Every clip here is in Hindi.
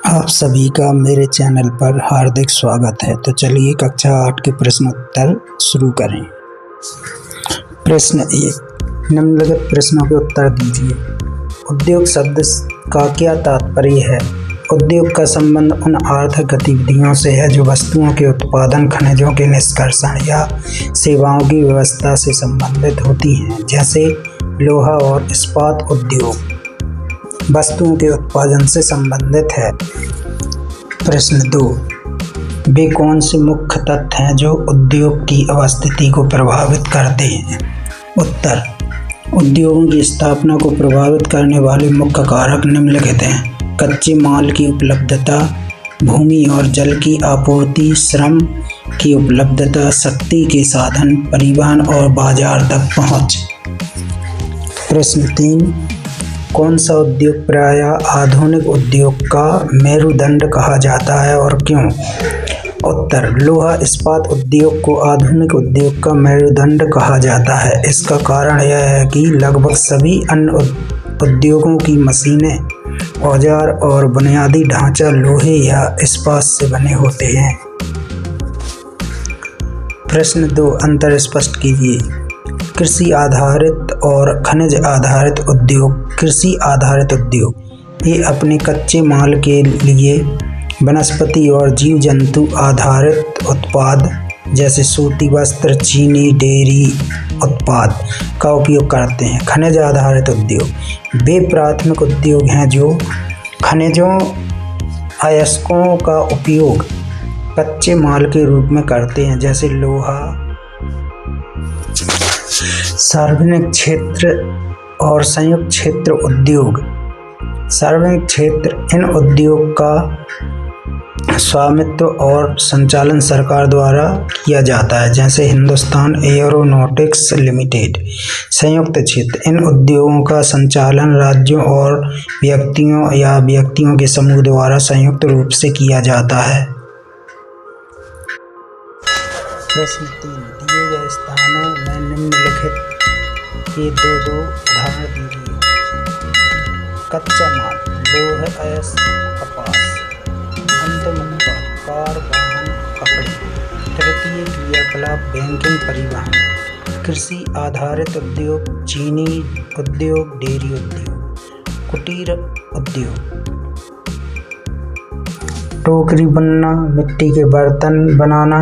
आप सभी का मेरे चैनल पर हार्दिक स्वागत है। तो चलिए कक्षा 8 के प्रश्नोत्तर शुरू करें। प्रश्न 1, निम्नलिखित प्रश्नों के उत्तर दीजिए। उद्योग शब्द का क्या तात्पर्य है? उद्योग का संबंध उन आर्थिक गतिविधियों से है जो वस्तुओं के उत्पादन, खनिजों के निष्कर्षण या सेवाओं की व्यवस्था से संबंधित होती हैं, जैसे लोहा और इस्पात उद्योग वस्तुओं के उत्पादन से संबंधित है। प्रश्न 2, वे कौन से मुख्य तत्व हैं जो उद्योग की अवस्थिति को प्रभावित करते हैं? उत्तर, उद्योगों की स्थापना को प्रभावित करने वाले मुख्य कारक निम्नलिखित हैं: कच्चे माल की उपलब्धता, भूमि और जल की आपूर्ति, श्रम की उपलब्धता, शक्ति के साधन, परिवहन और बाजार तक पहुँच। प्रश्न 3, कौन सा उद्योग प्रायः आधुनिक उद्योग का मेरुदंड कहा जाता है और क्यों? उत्तर, लोहा इस्पात उद्योग को आधुनिक उद्योग का मेरुदंड कहा जाता है। इसका कारण यह है कि लगभग सभी अन्य उद्योगों की मशीनें, औजार और बुनियादी ढांचा लोहे या इस्पात से बने होते हैं। प्रश्न 2, अंतर स्पष्ट कीजिए। कृषि आधारित और खनिज आधारित उद्योग। कृषि आधारित उद्योग ये अपने कच्चे माल के लिए वनस्पति और जीव जंतु आधारित उत्पाद जैसे सूती वस्त्र, चीनी, डेयरी उत्पाद का उपयोग करते हैं। खनिज आधारित उद्योग वे प्राथमिक उद्योग हैं जो खनिजों, अयस्कों का उपयोग कच्चे माल के रूप में करते हैं, जैसे लोहा। सार्वजनिक क्षेत्र और संयुक्त क्षेत्र उद्योग। सार्वजनिक क्षेत्र इन उद्योग का स्वामित्व और संचालन सरकार द्वारा किया जाता है, जैसे हिंदुस्तान एरोनॉटिक्स लिमिटेड। संयुक्त क्षेत्र इन उद्योगों का संचालन राज्यों और व्यक्तियों या व्यक्तियों के समूह द्वारा संयुक्त रूप से किया जाता है। प्रश्न 3, दिए गए स्थानों में निम्नलिखित ये दो उदाहरण दीजिए। कच्चा माल, लोहा, अयस्क, कपास। अंतिम उत्पाद, कार, वाहन, कपड़े। तृतीय क्रियाकलाप, बैंकिंग, परिवहन। कृषि आधारित उद्योग, चीनी उद्योग, डेयरी उद्योग। कुटीर उद्योग, टोकरी बुनना, मिट्टी के बर्तन बनाना।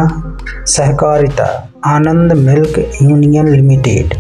सहकारिता, आनंद मिल्क यूनियन लिमिटेड।